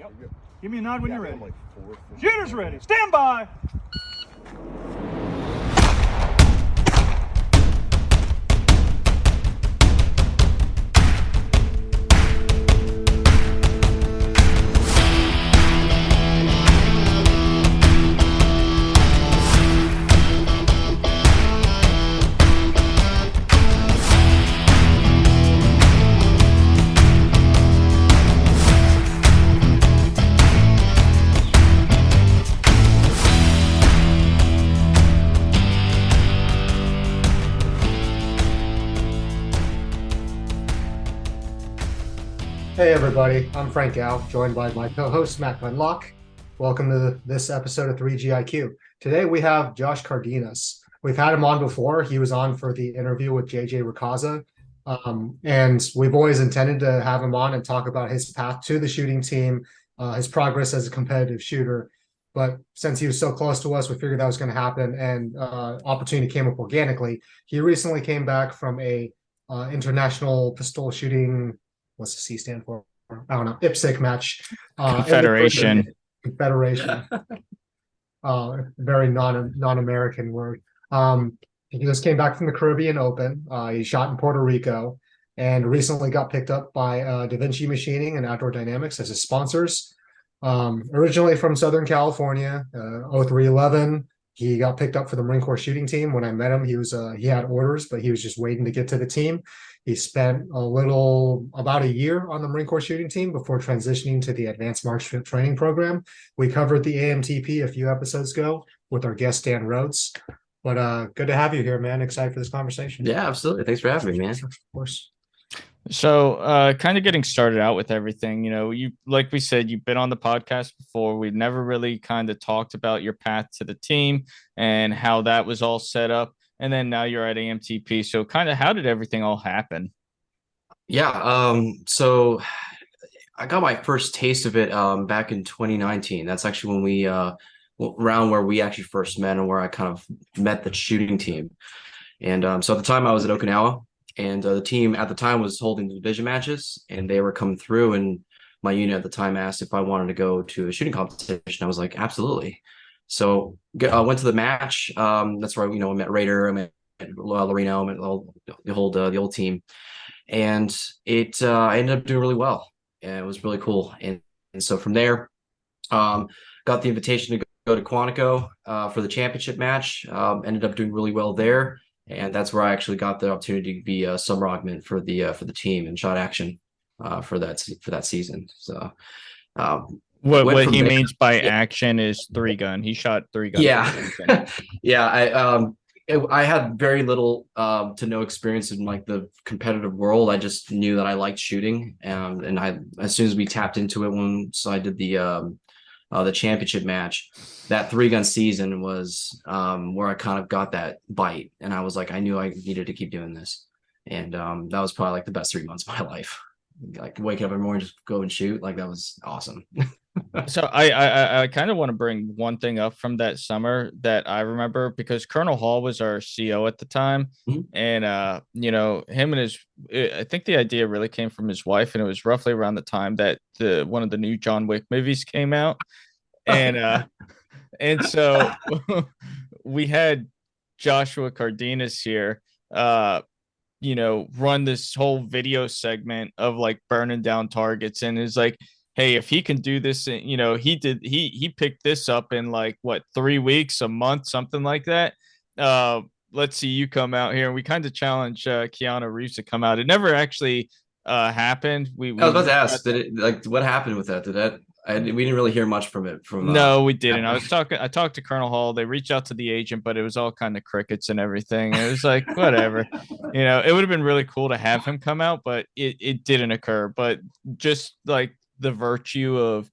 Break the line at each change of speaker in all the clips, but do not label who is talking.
Yep. Give me a nod when you're ready.
Like fourth.
Shooter's ready. Stand by.
Hey everybody, I'm Frank Gao, joined by my co-host Matt Gunlock. Welcome to this episode of 3GIQ. Today we have Josh Cardenas. We've had him on before. He was on for the interview with JJ Racaza. And we've always intended to have him on and talk about his path to the shooting team, his progress as a competitive shooter. But since he was so close to us, we figured that was going to happen, and opportunity came up organically. He recently came back from a international pistol shooting, what's the C stand for? I don't know. IPSC match.
Confederation.
Confederation. Very non-American word. He just came back from the Caribbean Open. He shot in Puerto Rico and recently got picked up by Da Vinci Machining and Outdoor Dynamics as his sponsors. Originally from Southern California, 0311. He got picked up for the Marine Corps shooting team. When I met him, he had orders, but he was just waiting to get to the team. He spent about a year on the Marine Corps shooting team before transitioning to the Advanced Marksman Training Program. We covered the AMTP a few episodes ago with our guest, Dan Rhodes. But good to have you here, man. Excited for this conversation.
Yeah, absolutely. Thanks for having me, man.
Of course.
So kind of getting started out with everything, you, like we said, you've been on the podcast before. We've never really kind of talked about your path to the team and how that was all set up. And then now you're at AMTP. So kind of how did everything all happen?
Yeah. So I got my first taste of it back in 2019. That's actually when we around where we actually first met and where I kind of met the shooting team. And so at the time I was at Okinawa, and the team at the time was holding the division matches, and they were coming through, and my unit at the time asked if I wanted to go to a shooting competition. I was like, absolutely. So I went to the match. That's where I met Raider, I met Loreno, I met the old team, and I ended up doing really well, and it was really cool. And so from there, got the invitation to go to Quantico for the championship match. Ended up doing really well there, and that's where I actually got the opportunity to be a summer augment for the team and shot action for that season. So.
What he means by action is 3-gun. He shot 3-gun.
Yeah. Yeah. I had very little to no experience in like the competitive world. I just knew that I liked shooting. And as soon as we tapped into it, once I did the championship match, that 3-gun season was where I kind of got that bite. And I was like, I knew I needed to keep doing this. And that was probably like the best 3 months of my life. Like waking up every morning, just go and shoot. Like that was awesome.
So I kind of want to bring one thing up from that summer that I remember, because Colonel Hall was our CO at the time.
Mm-hmm.
And him and I think the idea really came from his wife, and it was roughly around the time that one of the new John Wick movies came out. And and so we had Joshua Cardenas here run this whole video segment of like burning down targets, and is like, hey, if he can do this, he picked this up in like 3 weeks, a month, something like that. Let's see you come out here. And we kind of challenged Keanu Reeves to come out. It never actually happened. I
was about to ask, what happened with that? We didn't really hear much from it.
No, we didn't. I talked to Colonel Hall. They reached out to the agent, but it was all kind of crickets and everything. It was like, whatever. It would have been really cool to have him come out, but it didn't occur. But just like the virtue of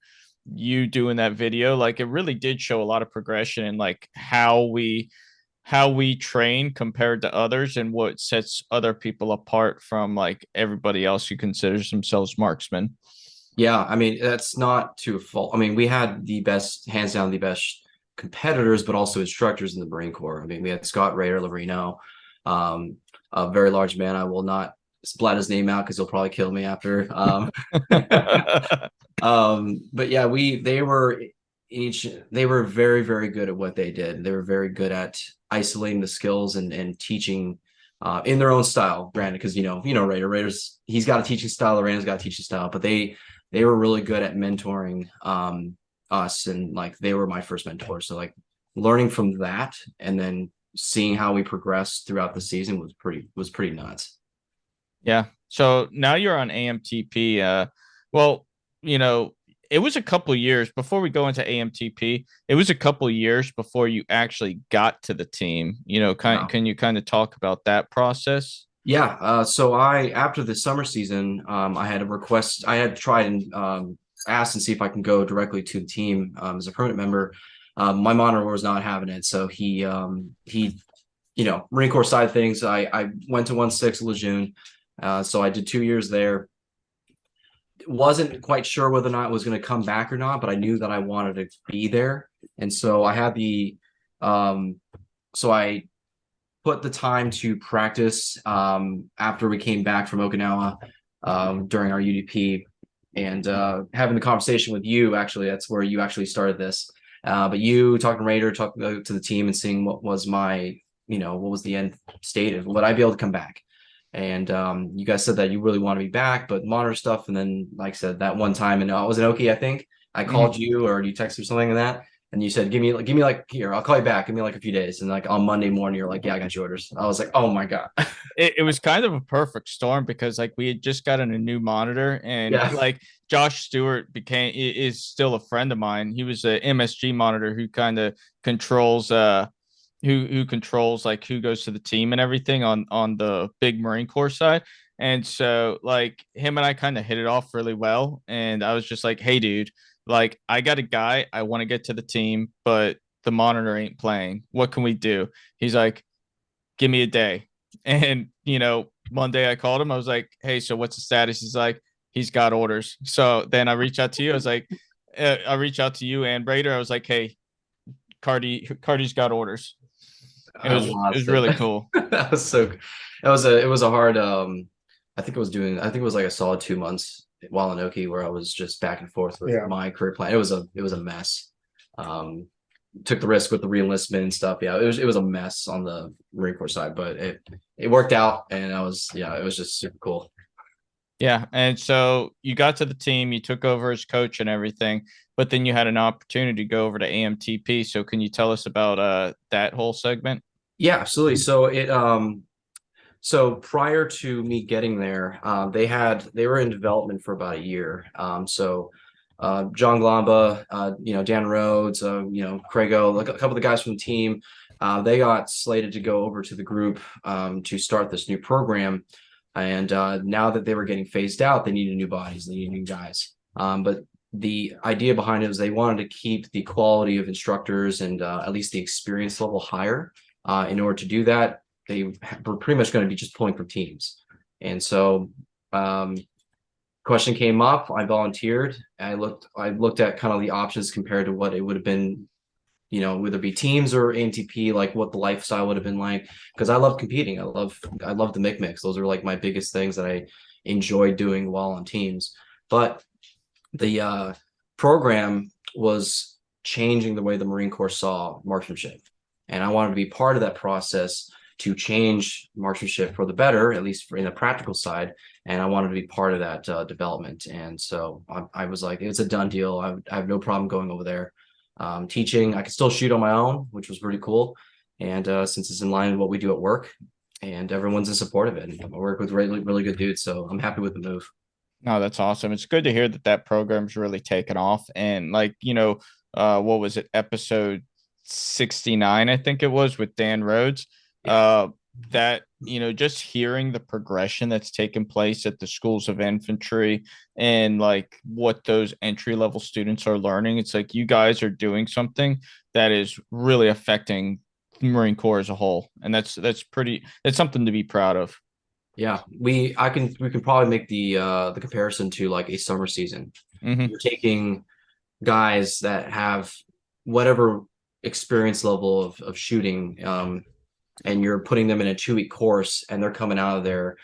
you doing that video, like it really did show a lot of progression in like how we train compared to others, and what sets other people apart from like everybody else who considers themselves marksmen.
Yeah, I mean, that's not to a fault. I mean, we had hands down the best competitors, but also instructors in the Marine Corps. I mean, we had Scott Raider, Loreno, a very large man. I will not splat his name out because he'll probably kill me after. But yeah, they were very, very good at what they did. They were very good at isolating the skills and teaching in their own style, granted, because Raiders, he's got a teaching style, the Rams got a teaching style, but they were really good at mentoring us, and like they were my first mentors. So like learning from that and then seeing how we progressed throughout the season was pretty nuts.
Yeah. So now you're on AMTP. Well, you know, it was a couple years before we go into AMTP. It was a couple years before you actually got to the team.
Wow.
Can you kind of talk about that process?
Yeah. So after the summer season, I had a request. I had tried and asked and see if I can go directly to the team as a permanent member. My monitor was not having it, so Marine Corps side of things. I went to 1-6 Lejeune. So I did 2 years there. Wasn't quite sure whether or not it was going to come back or not, but I knew that I wanted to be there. And so I had so I put the time to practice after we came back from Okinawa during our UDP, and having the conversation with you. Actually, that's where you actually started this. But you talking to the team and seeing what was what was the end state of would I be able to come back? And you guys said that you really want to be back, but monitor stuff. And then, like I said, that one time, and I was in Oki, I think I called you or you texted or something like that. And you said, give me like here, I'll call you back. Give me like a few days. And like on Monday morning, you're like, yeah, I got your orders. I was like, oh my God.
It was kind of a perfect storm because like we had just gotten a new monitor, and
Yeah.
like Josh Stewart is still a friend of mine. He was a MSG monitor who kind of controls who controls like who goes to the team and everything on the big Marine Corps side. And so like him and I kind of hit it off really well. And I was just like, hey dude, like I got a guy, I want to get to the team, but the monitor ain't playing. What can we do? He's like, give me a day. And Monday I called him. I was like, hey, so what's the status? He's like, he's got orders. So then I reached out to you. I was like, I reached out to you and Raider. I was like, hey, Cardi's got orders. It was really cool.
That was so. It was a hard. I think it was like a solid 2 months while in Oki where I was just back and forth with my career plan. It was a mess. Took the risk with the reenlistment and stuff. Yeah, it was a mess on the Marine Corps side, but it worked out, and it was just super cool.
Yeah, and so you got to the team, you took over as coach and everything, but then you had an opportunity to go over to AMTP. So can you tell us about that whole segment?
Yeah, absolutely. So prior to me getting there, they were in development for about a year. John Glamba, Dan Rhodes, Craigo, like a couple of the guys from the team, they got slated to go over to the group to start this new program. And now that they were getting phased out, they needed new bodies, they needed new guys. But the idea behind it was they wanted to keep the quality of instructors and at least the experience level higher. In order to do that, they were pretty much going to be just pulling from teams. And so question came up, I volunteered. I looked at kind of the options compared to what it would have been, whether it be teams or AMTP, like what the lifestyle would have been like. Because I love competing. I love the mix. Those are like my biggest things that I enjoy doing while on teams. But the program was changing the way the Marine Corps saw marksmanship. And I wanted to be part of that process to change marksmanship for the better, at least in the practical side. And I wanted to be part of that development. And so I was like, it's a done deal. I have no problem going over there. Teaching, I could still shoot on my own, which was pretty cool. And since it's in line with what we do at work, and everyone's in support of it. And I work with really, really good dudes. So I'm happy with the move.
No, that's awesome. It's good to hear that program's really taken off. And like, what was it? Episode 69, I think it was, with Dan Rhodes. That just hearing the progression that's taken place at the schools of infantry and like what those entry level students are learning, it's like you guys are doing something that is really affecting the Marine Corps as a whole, and that's something to be proud of.
Yeah, we can probably make the comparison to like a summer season.
Mm-hmm.
You're taking guys that have whatever experience level of shooting, and you're putting them in a 2-week course, and they're coming out of there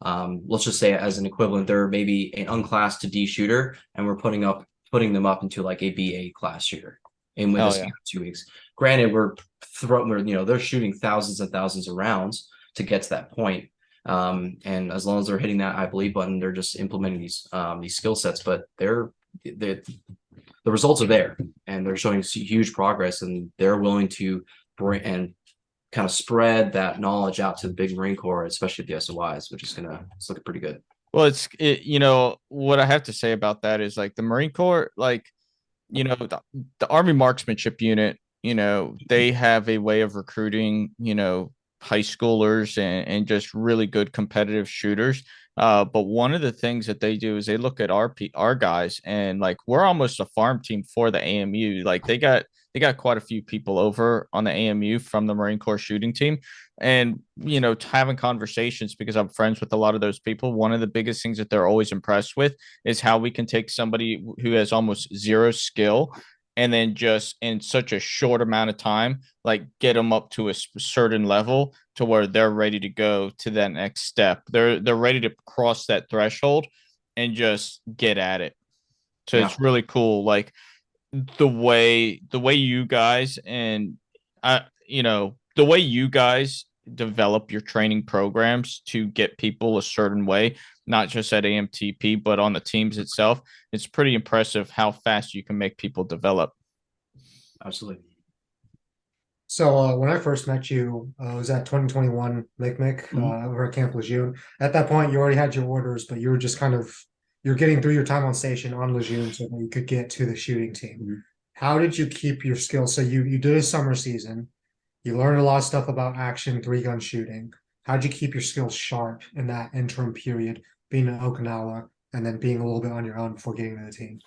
let's just say as an equivalent, they're maybe an unclassed to D shooter, and we're putting them up into like a BA class shooter in with
Hell
a span of 2 weeks. Granted, they're shooting thousands and thousands of rounds to get to that point. And as long as they're hitting that I believe button, they're just implementing these skill sets, but the results are there, and they're showing huge progress, and they're willing to bring and kind of spread that knowledge out to the big Marine Corps, especially the SOIs, which is it's looking pretty good.
Well, you know, what I have to say about that is like the Marine Corps, like, you know, the Army Marksmanship Unit, you know, they have a way of recruiting, you know, high schoolers and just really good competitive shooters. But one of the things that they do is they look at our guys, and like we're almost a farm team for the AMU. Like they got quite a few people over on the AMU from the Marine Corps shooting team. And, you know, having conversations, because I'm friends with a lot of those people, one of the biggest things that they're always impressed with is how we can take somebody who has almost zero skill and then just in such a short amount of time, like get them up to a certain level to where they're ready to go to that next step. They're ready to cross that threshold and just get at it. So
Yeah.
it's really cool. Like the way you guys and you know, the way you guys develop your training programs to get people a certain way, not just at AMTP, but on the teams itself. It's pretty impressive how fast you can make people develop.
Absolutely.
So when I first met you, it was at 2021 MIC over at Camp Lejeune. At that point, you already had your orders, but you were just you're getting through your time on station on Lejeune so that you could get to the shooting team. How did you keep your skills? So you did a summer season. You learned a lot of stuff about action, 3-gun shooting. How'd you keep your skills sharp in that interim period, being in Okinawa and then being a little bit on your own before getting to the team?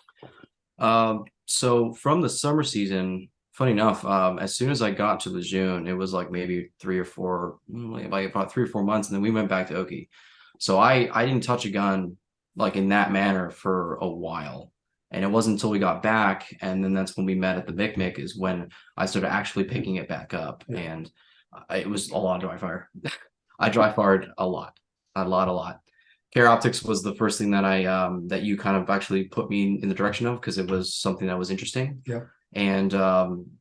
So from the summer season, funny enough, as soon as I got to Lejeune, it was like maybe about 3 or 4 months, and then we went back to Oki. So I didn't touch a gun like in that manner for a while. And it wasn't until we got back, and then that's when we met at the MIC is when I started actually picking it back up. Yeah. And it was a lot of dry fire. I dry fired a lot. Care Optics was the first thing that that you kind of actually put me in the direction of, because it was something that was interesting.
Yeah.
And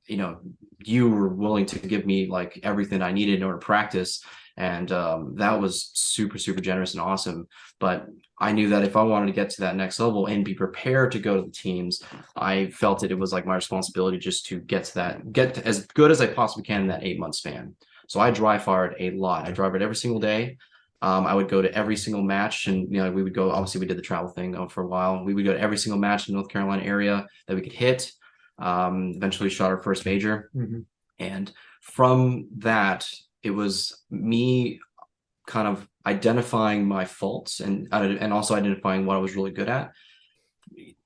you know, you were willing to give me like everything I needed in order to practice. And that was super, super generous and awesome. But I knew that if I wanted to get to that next level and be prepared to go to the teams, I felt it was like my responsibility just to get as good as I possibly can in that 8-month span. So I dry fired a lot. I dry fired every single day. I would go to every single match, and you know, we would go. Obviously, we did the travel thing for a while. We would go to every single match in North Carolina area that we could hit. Eventually, shot our first major, and from that, it was me kind of identifying my faults and also identifying what I was really good at,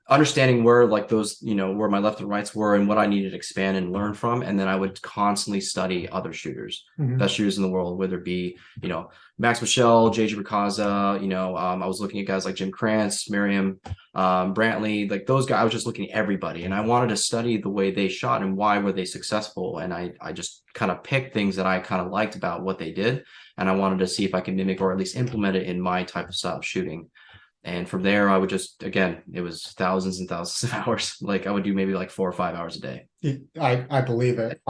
understanding where like those, you know, where my left and rights were and what I needed to expand and learn from. And then I would constantly study other shooters, best shooters in the world, whether it be, you know, Max Michel, JJ Bricaza, you know, I was looking at guys like Jim Krantz, Miriam, Brantley, like those guys. I was just looking at everybody, and I wanted to study the way they shot and why were they successful. And I just kind of picked things that I kind of liked about what they did, and I wanted to see if I could mimic or at least implement it in my type of style of shooting. And from there, I would just, again, it was thousands and thousands of hours. Like I would do maybe like 4 or 5 hours a day.
I believe it.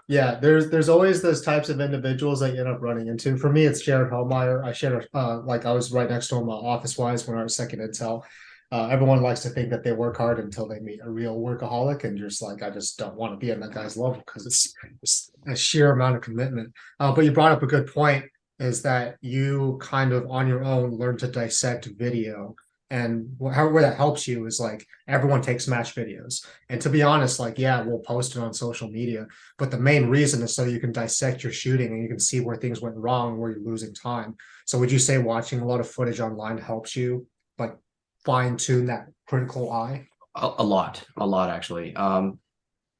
Yeah, there's always those types of individuals that you end up running into. For me, it's Jared Hellmeyer. I shared like I was right next to him office wise when I was second intel. Everyone likes to think that they work hard until they meet a real workaholic, and you're just like, I just don't want to be on that guy's level because it's a sheer amount of commitment. But you brought up a good point, is that you kind of on your own learn to dissect video. And where that helps you is like everyone takes match videos. And to be honest, like, yeah, we'll post it on social media, but the main reason is so you can dissect your shooting and you can see where things went wrong, where you're losing time. So would you say watching a lot of footage online helps you like fine tune that critical eye?
A lot actually.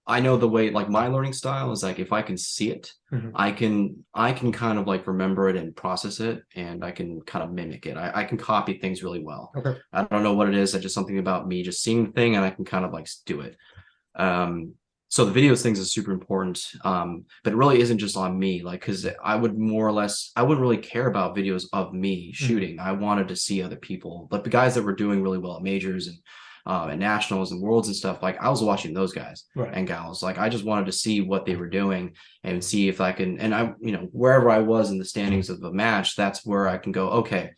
I know the way, like my learning style is like, if I can see it, I can kind of like remember it and process it, and I can kind of mimic it. I can copy things really well.
Okay.
I don't know what it is. It's just something about me just seeing the thing and I can kind of like do it. So the videos things is super important. But it really isn't just on me, like, because I would more or less, I wouldn't really care about videos of me shooting. I wanted to see other people, like the guys that were doing really well at majors and nationals and worlds and stuff. Like I was watching those guys and gals. Like I just wanted to see what they were doing and see if I can, and I, wherever I was in the standings of the match, that's where I can go, okay,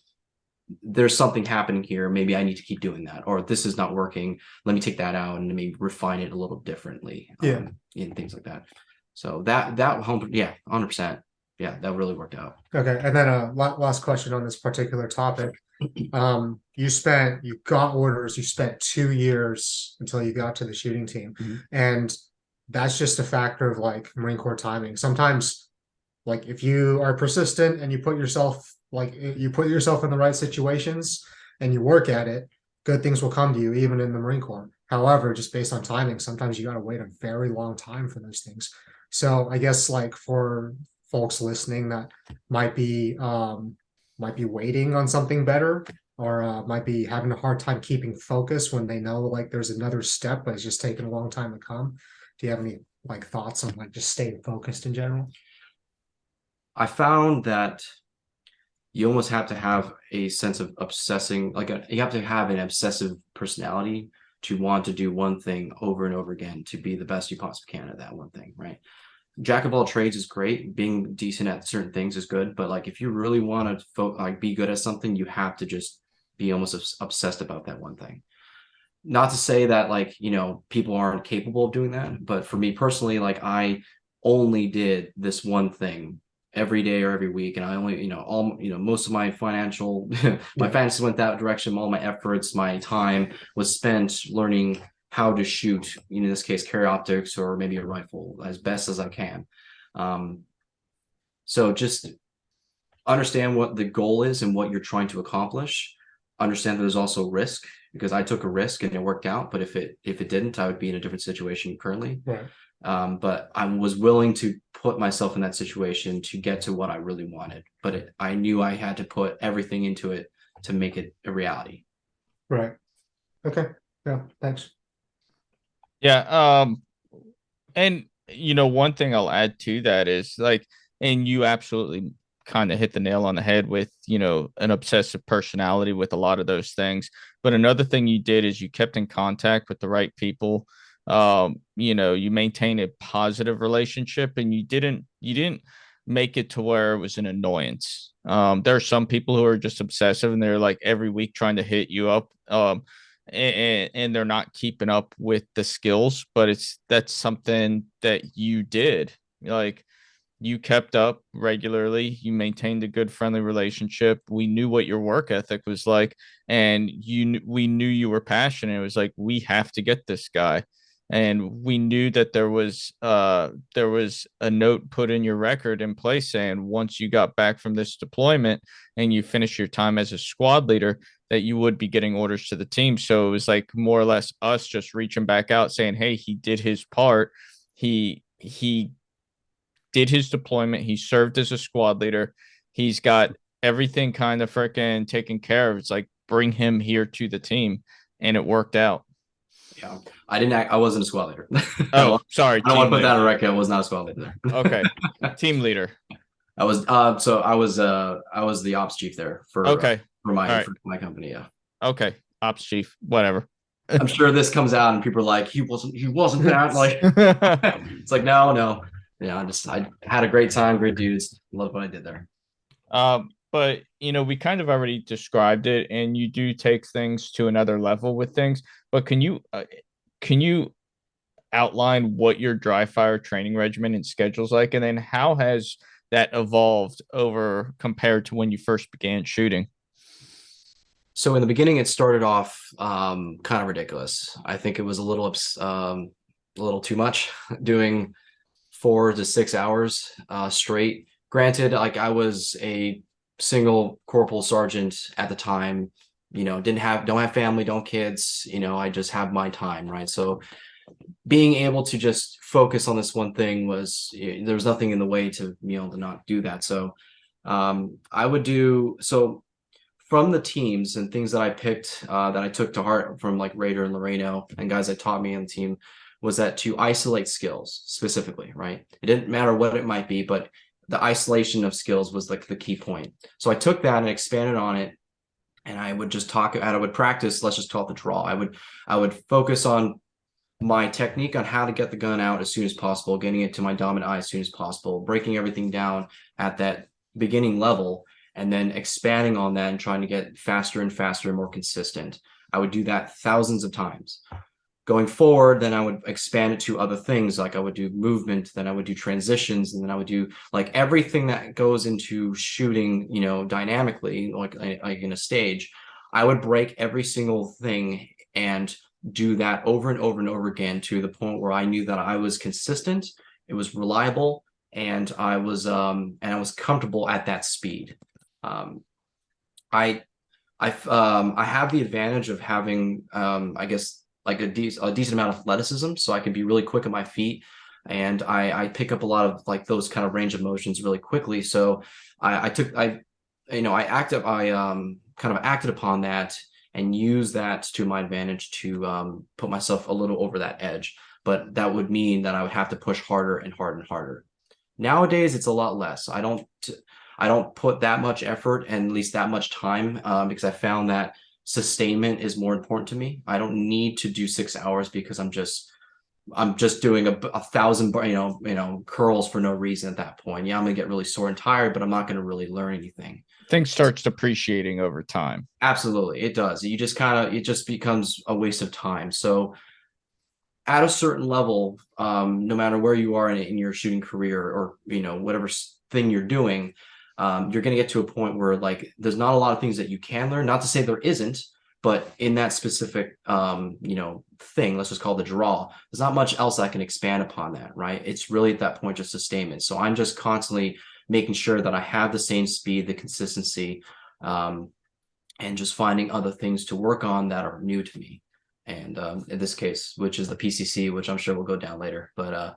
there's something happening here. Maybe I need to keep doing that, or this is not working. Let me take that out and maybe refine it a little differently. In things like that. So that home, yeah, 100%. Yeah, that really worked out.
Okay, and then last question on this particular topic. You got orders. You spent 2 years until you got to the shooting team, and that's just a factor of like Marine Corps timing. Sometimes, like if you are persistent and you put yourself in the right situations and you work at it, good things will come to you, even in the Marine Corps. However, just based on timing, sometimes you got to wait a very long time for those things. So I guess like for folks listening that might be waiting on something better, or might be having a hard time keeping focus when they know like there's another step, but it's just taking a long time to come. Do you have any like thoughts on like just staying focused in general?
I found that you almost have to have a sense of obsessing, you have to have an obsessive personality to want to do one thing over and over again to be the best you possibly can at that one thing, right? Jack of all trades is great. Being decent at certain things is good, but like if you really want to be good at something, you have to just be almost obsessed about that one thing. Not to say that like people aren't capable of doing that, but for me personally, like I only did this one thing every day or every week, and I only most of my financial my finances went that direction. All my efforts, my time was spent learning how to shoot, in this case, carry optics or maybe a rifle as best as I can. So just understand what the goal is and what you're trying to accomplish. Understand that there's also risk, because I took a risk and it worked out. But if it didn't, I would be in a different situation currently.
Right.
But I was willing to put myself in that situation to get to what I really wanted. But I knew I had to put everything into it to make it a reality.
Right. Okay. Yeah. Thanks.
Yeah. And one thing I'll add to that is like, and you absolutely kind of hit the nail on the head with, an obsessive personality with a lot of those things. But another thing you did is you kept in contact with the right people. You maintain a positive relationship, and you didn't make it to where it was an annoyance. There are some people who are just obsessive and they're like every week trying to hit you up. And they're not keeping up with the skills, but that's something that you did. Like you kept up regularly, you maintained a good friendly relationship. We knew what your work ethic was like, and we knew you were passionate. It was like, we have to get this guy. And we knew that there was a note put in your record in place saying once you got back from this deployment and you finished your time as a squad leader, that you would be getting orders to the team. So it was like more or less us just reaching back out saying, hey, he did his part. He did his deployment. He served as a squad leader. He's got everything kind of freaking taken care of. It's like, bring him here to the team. And it worked out.
Yeah. I wasn't a squad leader.
Oh, sorry.
I don't want to put that on record. I was not a squad leader.
Okay. Team leader.
I was I was the ops chief there for my company. Yeah.
Okay. Ops chief, whatever.
I'm sure this comes out and people are like, he wasn't that, like it's like no. Yeah, I had a great time, great dudes. Love what I did there.
But we kind of already described it, and you do take things to another level with things. But can you outline what your dry fire training regimen and schedule's like, and then how has that evolved over compared to when you first began shooting?
So in the beginning, it started off kind of ridiculous. I think it was a little too much, doing 4 to 6 hours straight. Granted, like I was a single corporal sergeant at the time, don't have family, don't kids, I just have my time, right? So being able to just focus on this one thing there was nothing in the way to be able to not do that. So I would do, so from the teams and things that I picked that I took to heart from like Raider and Loreno and guys that taught me on the team was that to isolate skills specifically, right? It didn't matter what it might be, but the isolation of skills was like the key point. So I took that and expanded on it, and I would just talk, and I would practice. Let's just call it the draw. I would focus on my technique on how to get the gun out as soon as possible, getting it to my dominant eye as soon as possible, breaking everything down at that beginning level, and then expanding on that and trying to get faster and faster and more consistent. I would do that thousands of times. Going forward, then I would expand it to other things. Like I would do movement, then I would do transitions, and then I would do like everything that goes into shooting, you know, dynamically, like in a stage. I would break every single thing and do that over and over and over again to the point where I knew that I was consistent, it was reliable, and I was comfortable at that speed. I have the advantage of having I guess like a decent amount of athleticism, so I can be really quick at my feet, and I pick up a lot of like those kind of range of motions really quickly. So I kind of acted upon that and use that to my advantage to put myself a little over that edge. But that would mean that I would have to push harder and harder and harder. Nowadays, it's a lot less. I don't put that much effort and at least that much time because I found that sustainment is more important to me. I don't need to do 6 hours because I'm just doing a 1,000 curls for no reason at that point. Yeah, I'm gonna get really sore and tired, but I'm not gonna really learn anything.
Things starts depreciating over time.
Absolutely, it does. It just becomes a waste of time. So at a certain level, no matter where you are in your shooting career or whatever thing you're doing, you're going to get to a point where like there's not a lot of things that you can learn. Not to say there isn't, but in that specific thing, let's just call it the draw, there's not much else I can expand upon that, right? It's really at that point just sustainment. So I'm just constantly making sure that I have the same speed, the consistency, and just finding other things to work on that are new to me. And in this case, which is the PCC, which I'm sure we'll go down later. But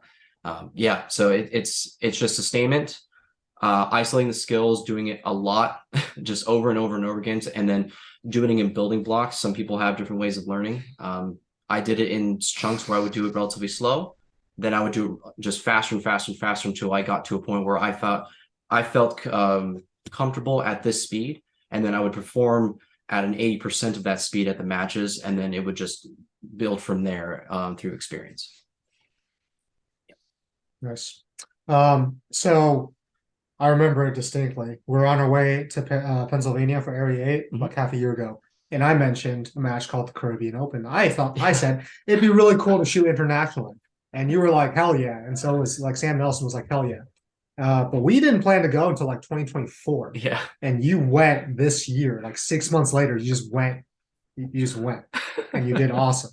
yeah, so it's just sustainment. Isolating the skills, doing it a lot, just over and over and over again, and then doing it in building blocks. Some people have different ways of learning. I did it in chunks where I would do it relatively slow. Then I would do it just faster and faster and faster until I got to a point where I felt comfortable at this speed. And then I would perform at an 80% of that speed at the matches. And then it would just build from there through experience.
Nice. So I remember it distinctly. We're on our way to Pennsylvania for Area 8 like half a year ago. And I mentioned a match called the Caribbean Open. I said it'd be really cool to shoot internationally. And you were like, hell yeah. And so it was like Sam Nelson was like, hell yeah. But we didn't plan to go until like 2024.
Yeah.
And you went this year, like 6 months later, you just went. You just went. And you did awesome.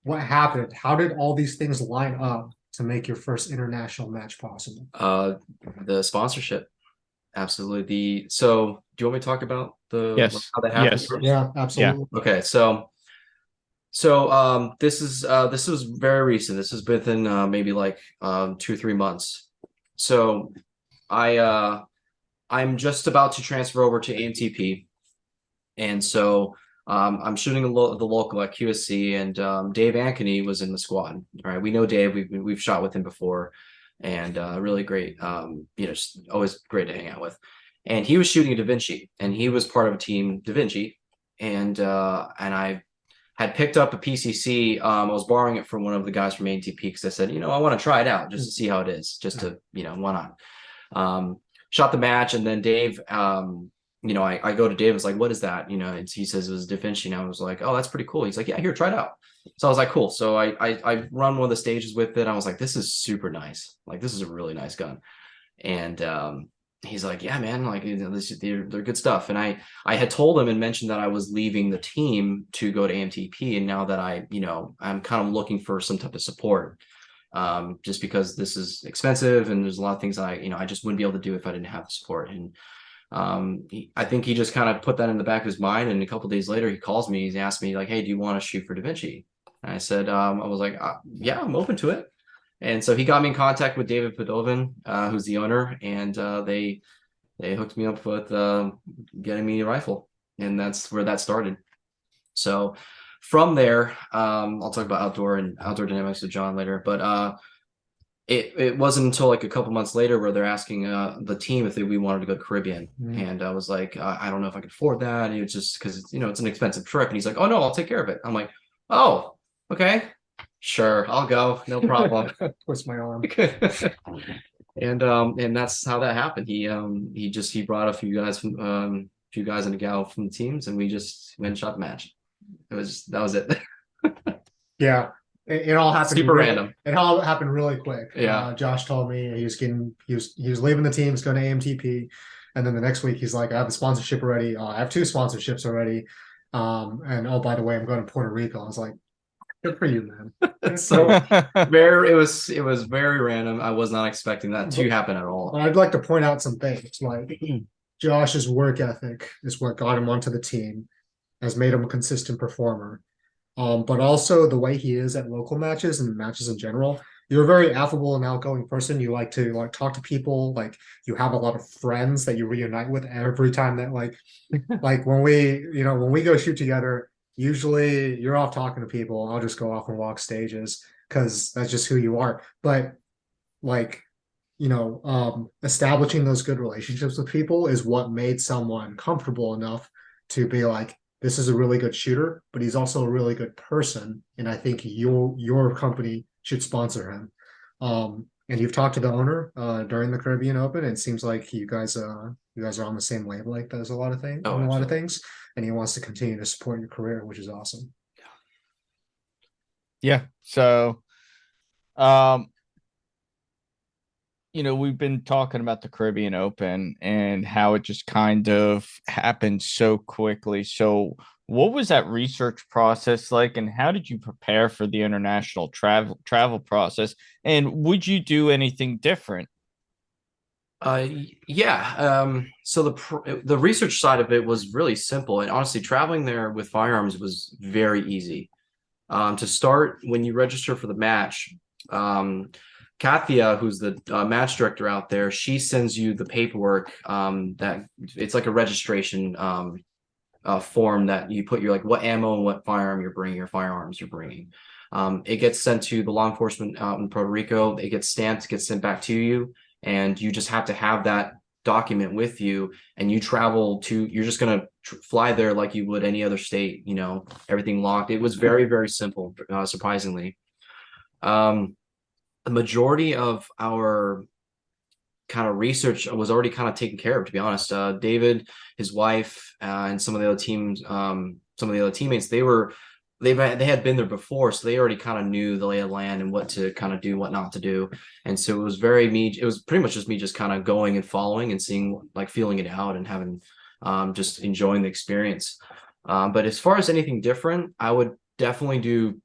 What happened? How did all these things line up to make your first international match possible?
The sponsorship. Absolutely. So do you want me to talk about how that happened?
Yes.
Yeah, absolutely.
Yeah. Okay. So this was very recent. This has been within maybe like 2 or 3 months. So I'm just about to transfer over to AMTP. And so I'm shooting the local at QSC, and Dave Ankeny was in the squad. All right, we know Dave. We've shot with him before, and really great. Just always great to hang out with. And he was shooting a Da Vinci, and he was part of a team Da Vinci, and I had picked up a PCC. I was borrowing it from one of the guys from AMTP because I said, I want to try it out just to see how it is, just to why not? Shot the match, and then Dave. I go to Dave, it's like, what is that? And he says it was Da Vinci. And I was like, oh, that's pretty cool. He's like, yeah, here, try it out. So I was like, cool. So I run one of the stages with it. I was like, this is super nice. Like, this is a really nice gun. And he's like, yeah, man, like they're good stuff. And I had told him and mentioned that I was leaving the team to go to AMTP. And now that I'm kind of looking for some type of support, just because this is expensive and there's a lot of things that I just wouldn't be able to do if I didn't have the support. And I think he just kind of put that in the back of his mind, and a couple of days later he calls me. He's asked me like, hey, do you want to shoot for Da Vinci? And I said, I was like, yeah, I'm open to it. And so he got me in contact with David Padovin, who's the owner, and they They hooked me up with getting me a rifle, and that's where that started. So from there, I'll talk about outdoor dynamics with John later, but it wasn't until like a couple months later where they're asking the team if we wanted to go to Caribbean, and I was like, I don't know if I could afford that. And it's just because it's an expensive trip, and he's like, oh no, I'll take care of it. I'm like, oh, okay, sure, I'll go, no problem.
Twist my arm.
And that's how that happened. He brought a few guys and a gal from the teams, and we just went and shot the match. That was it.
Yeah, it all happened
Super
really,
random.
It all happened really quick.
Yeah.
Josh told me he was leaving the team, he's going to AMTP, and then the next week he's like, I have a sponsorship already. I have 2 sponsorships already. And oh, by the way, I'm going to Puerto Rico. I was like, good for you, man.
So it was very random. I was not expecting that to happen at all.
I'd like to point out some things. Like Josh's work ethic is what got him onto the team, has made him a consistent performer. But also the way he is at local matches and matches in general. You're a very affable and outgoing person. You like to talk to people. Like you have a lot of friends that you reunite with every time that like when we go shoot together. Usually you're off talking to people. I'll just go off and walk stages because that's just who you are. But like, establishing those good relationships with people is what made someone comfortable enough to be like, this is a really good shooter, but he's also a really good person. And I think your company should sponsor him. And you've talked to the owner during the Caribbean Open, and it seems like you guys are on the same wavelength as a lot of things,
Oh,
a lot of things, and he wants to continue to support your career, which is awesome.
Yeah. So, we've been talking about the Caribbean Open and how it just kind of happened so quickly. So, what was that research process like, and how did you prepare for the international travel process? And would you do anything different?
Yeah. So the research side of it was really simple, and honestly, traveling there with firearms was very easy. To start, when you register for the match, Kathia, who's the match director out there, she sends you the paperwork that it's like a registration form that you put your like what ammo and what firearm you're bringing, your firearms you're bringing. It gets sent to the law enforcement out in Puerto Rico. It gets stamped, gets sent back to you, and you just have to have that document with you. And you you're just gonna fly there like you would any other state. Everything locked. It was very, very simple, surprisingly. The majority of our kind of research was already kind of taken care of, to be honest. David, his wife, and some of the other teammates, they had been there before, so they already kind of knew the lay of the land and what to kind of do, what not to do. And so it was it was pretty much just me just kind of going and following and seeing, like feeling it out and having just enjoying the experience. But as far as anything different, I would definitely do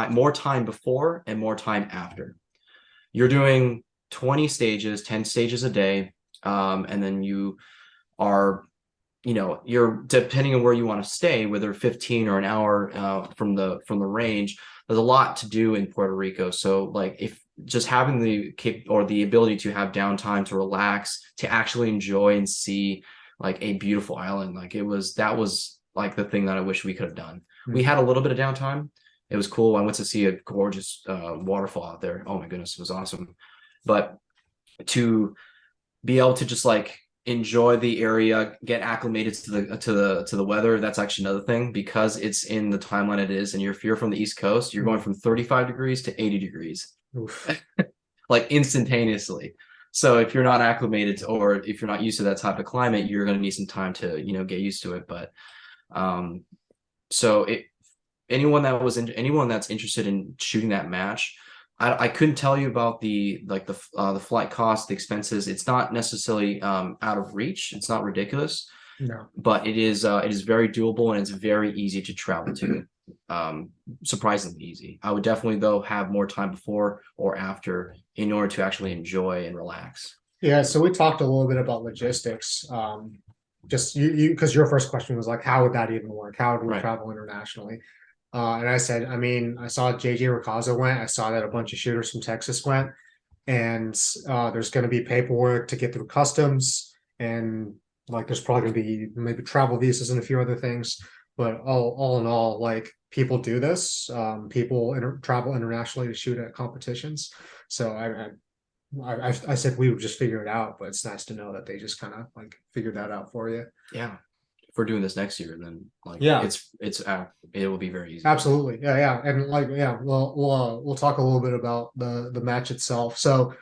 more time before and more time after. You're doing 20 stages, 10 stages a day, and then you are, you're depending on where you want to stay, whether 15 or an hour from the range. There's a lot to do in Puerto Rico. So like if just having the ability to have downtime to relax, to actually enjoy and see like a beautiful island, like that was like the thing that I wish we could have done. We had a little bit of downtime. It was cool. I went to see a gorgeous waterfall out there. Oh my goodness, it was awesome. But to be able to just like enjoy the area, get acclimated to the weather, that's actually another thing, because it's in the timeline it is. And if you're from the East Coast, you're going from 35 degrees to 80 degrees, like instantaneously. So if you're not acclimated to, or if you're not used to that type of climate, you're going to need some time to get used to it. But anyone that's interested in shooting that match, I couldn't tell you about the flight cost, the expenses. It's not necessarily out of reach. It's not ridiculous.
No.
But it is very doable, and it's very easy to travel to. Surprisingly easy. I would definitely though have more time before or after in order to actually enjoy and relax.
Yeah, so we talked a little bit about logistics. Just you because your first question was like, how would that even work? How would we travel internationally? And I said, I mean, I saw JJ Racaza went. I saw that a bunch of shooters from Texas went, and there's going to be paperwork to get through customs. and like there's probably going to be maybe travel visas and a few other things. But all in all, like people do this. People travel internationally to shoot at competitions. So I said we would just figure it out, but it's nice to know that they just kind of like figured that out for you.
Yeah. If we're doing this next year, then like
Yeah.
it will be very easy.
Absolutely. Yeah. And like, yeah, we'll talk a little bit about the match itself. So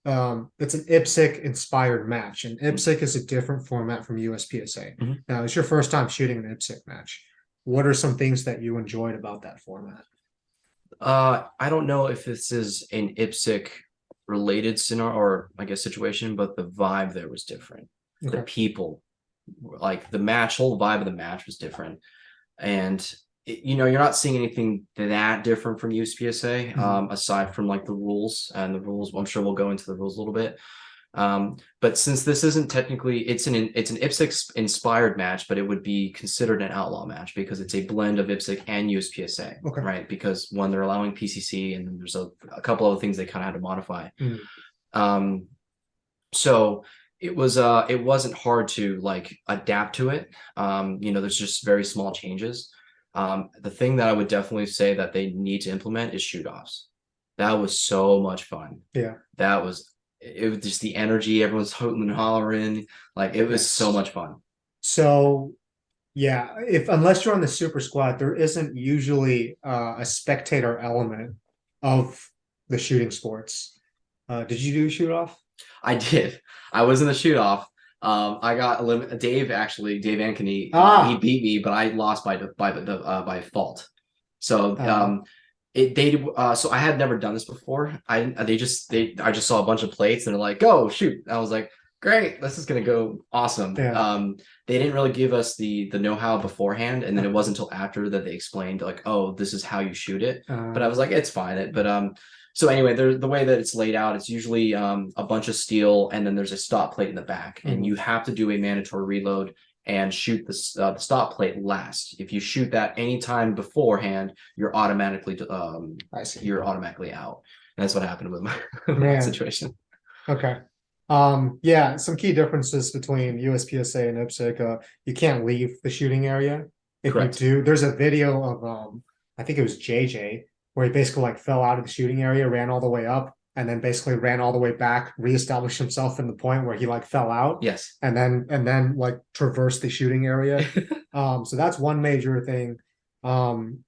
it's an IPSC inspired match, and IPSC is a different format from USPSA.
Mhm.
Now, it's your first time shooting an IPSC match. What are some things that you enjoyed about that format?
I don't know if this is an IPSC related scenario or I guess situation, but the vibe there was different. The
Okay.
people, like the match, whole vibe of the match was different. And you're not seeing anything that different from USPSA, aside from like the rules and the rules. I'm sure we'll go into the rules a little bit. But since this isn't technically, it's an IPSC inspired match, but it would be considered an outlaw match because it's a blend of IPSC and USPSA,
Okay.
right? Because when they're allowing PCC and there's a couple other things they kind of had to modify. So it wasn't hard to like adapt to it. There's just very small changes. The thing that I would definitely say that they need to implement is shoot offs. That was so much fun.
Yeah.
It was just the energy, everyone's hooting and hollering, like it was so much fun.
So yeah, unless you're on the super squad, there isn't usually a spectator element of the shooting sports. Did you do shoot off?
I did. I was in the shoot off. I got Dave Ankeny, he beat me, but I lost by fault. So so I had never done this before. I just saw a bunch of plates and they're like, go shoot. I was like, great, this is gonna go awesome.
Yeah.
They didn't really give us the know-how beforehand, and then it wasn't until after that they explained like, oh, this is how you shoot it. But I was like, it's fine. So anyway, the way that it's laid out, it's usually a bunch of steel, and then there's a stop plate in the back, and you have to do a mandatory reload and shoot the stop plate last. If you shoot that anytime beforehand, you're automatically out. And that's what happened with my situation.
Okay. Yeah, some key differences between USPSA and IPSC. You can't leave the shooting area. If
Correct.
you do, there's a video of I think it was JJ, where he basically like fell out of the shooting area, ran all the way up, and then basically ran all the way back, reestablished himself in the point where he like fell out.
Yes.
And then like traversed the shooting area. So that's one major thing. And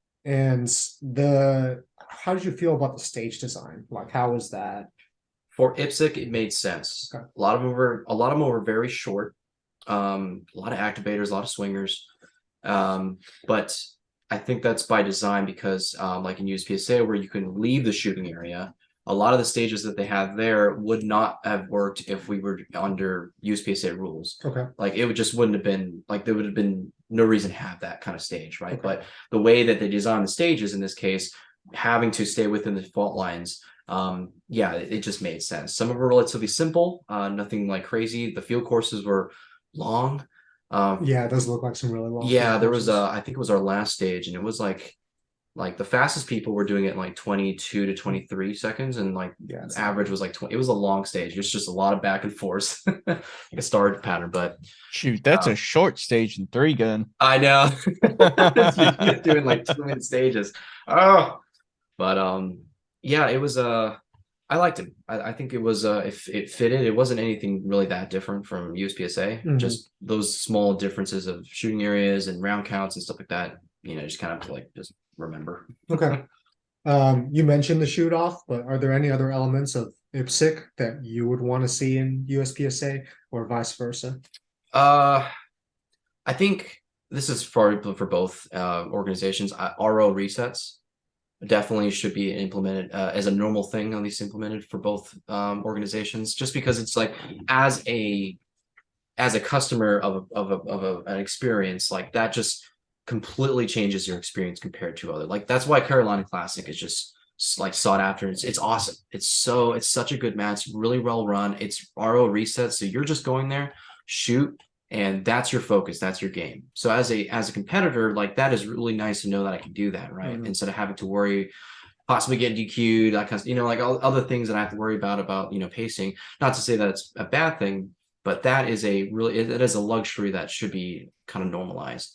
how did you feel about the stage design? Like, how was that?
For IPSC, it made sense.
Okay.
A lot of them were very short. A lot of activators, a lot of swingers. But I think that's by design because like in USPSA, where you can leave the shooting area, a lot of the stages that they have there would not have worked if we were under USPSA rules.
Okay.
Like it wouldn't have been like, there would have been no reason to have that kind of stage, right?
Okay.
But the way that they design the stages in this case, having to stay within the fault lines, it just made sense. Some of them were relatively simple, nothing like crazy. The field courses were long.
Yeah, it does look like some really long.
Yeah, there was I think it was our last stage, and it was like the fastest people were doing it in like 22 to 23 seconds, and like average was like 20. It was a long stage. It's just a lot of back and forth, like a star pattern. But
shoot, that's a short stage in 3-gun.
I know. You're doing like 2-minute stages. Oh, but yeah, it was I liked it. I think it was if it fitted. It wasn't anything really that different from USPSA. Just those small differences of shooting areas and round counts and stuff like that. Just kind of like just remember.
Okay. You mentioned the shoot off, but are there any other elements of IPSC that you would want to see in USPSA or vice versa?
I think this is for both organizations. RO resets definitely should be implemented as a normal thing, at least implemented for both organizations, just because it's like as a customer of an experience, like that just completely changes your experience compared to other. Like that's why Carolina Classic is just like sought after. It's awesome. It's such a good match, really well run. It's RO resets, so you're just going there, shoot, and that's your focus, that's your game. So as a competitor, like that is really nice to know that I can do that, right? Instead of having to worry possibly getting DQ'd, that kind of, like all other things that I have to worry about pacing. Not to say that it's a bad thing, But that is it is a luxury that should be kind of normalized.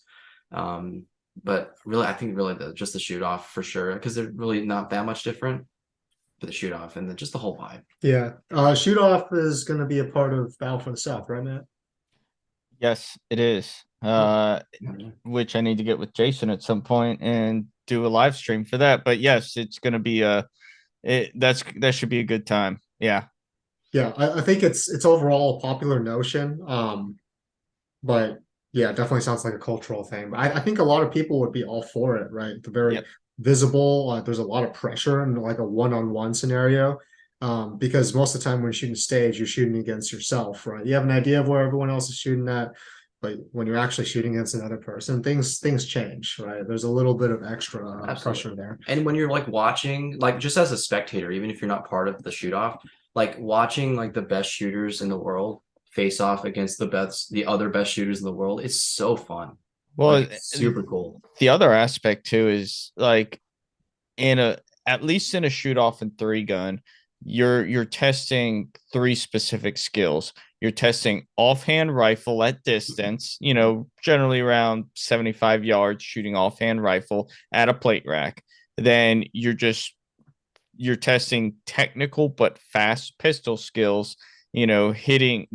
But really, I think really just the shoot off for sure, because they're really not that much different. But the shoot off and then just the whole vibe.
Yeah. Shoot off is going to be a part of Battle for the South, right, Matt?
Yes, it is. Which I need to get with Jason at some point and do a live stream for that. But yes, it's going to be that should be a good time. Yeah.
Yeah, I think it's overall a popular notion. But yeah, it definitely sounds like a cultural thing. But I think a lot of people would be all for it, right? The very
Yep.
visible. There's a lot of pressure in like a one-on-one scenario. Because most of the time when you're shooting stage, you're shooting against yourself, right? You have an idea of where everyone else is shooting at, but when you're actually shooting against another person, things change, right? There's a little bit of extra pressure there.
And when you're like watching, like just as a spectator, even if you're not part of the shoot off, like watching like the best shooters in the world face off against the other best shooters in the world, it's so fun.
Well,
Like, it's super cool.
The other aspect too is like at least in a shoot off and 3-gun, you're testing 3 specific skills. You're testing offhand rifle at distance, generally around 75 yards, shooting offhand rifle at a plate rack. Then you're testing technical but fast pistol skills, hitting